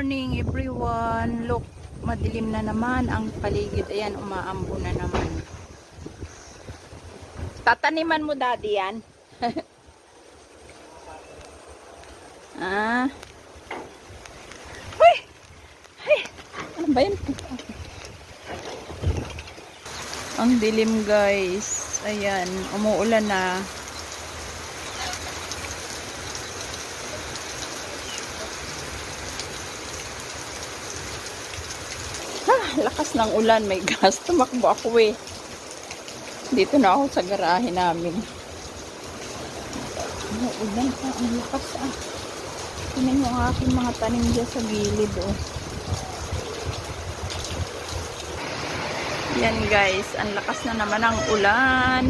morning everyone. Look, madilim na naman ang paligid. Ayan, umaambo na naman. Tataniman mo, daddy, yan? Ah. Uy! Ay! Ano ba yun? Ang dilim, guys. Ayan, umuulan na. Lakas ng ulan, may gas. Tumakbo ako eh. Dito na ako sa garahe namin. Ulan pa, ang lakas ah. Tingnan mo ang aking mga tanim dyan sa gilid oh. Yan guys, ang lakas na naman ang ulan.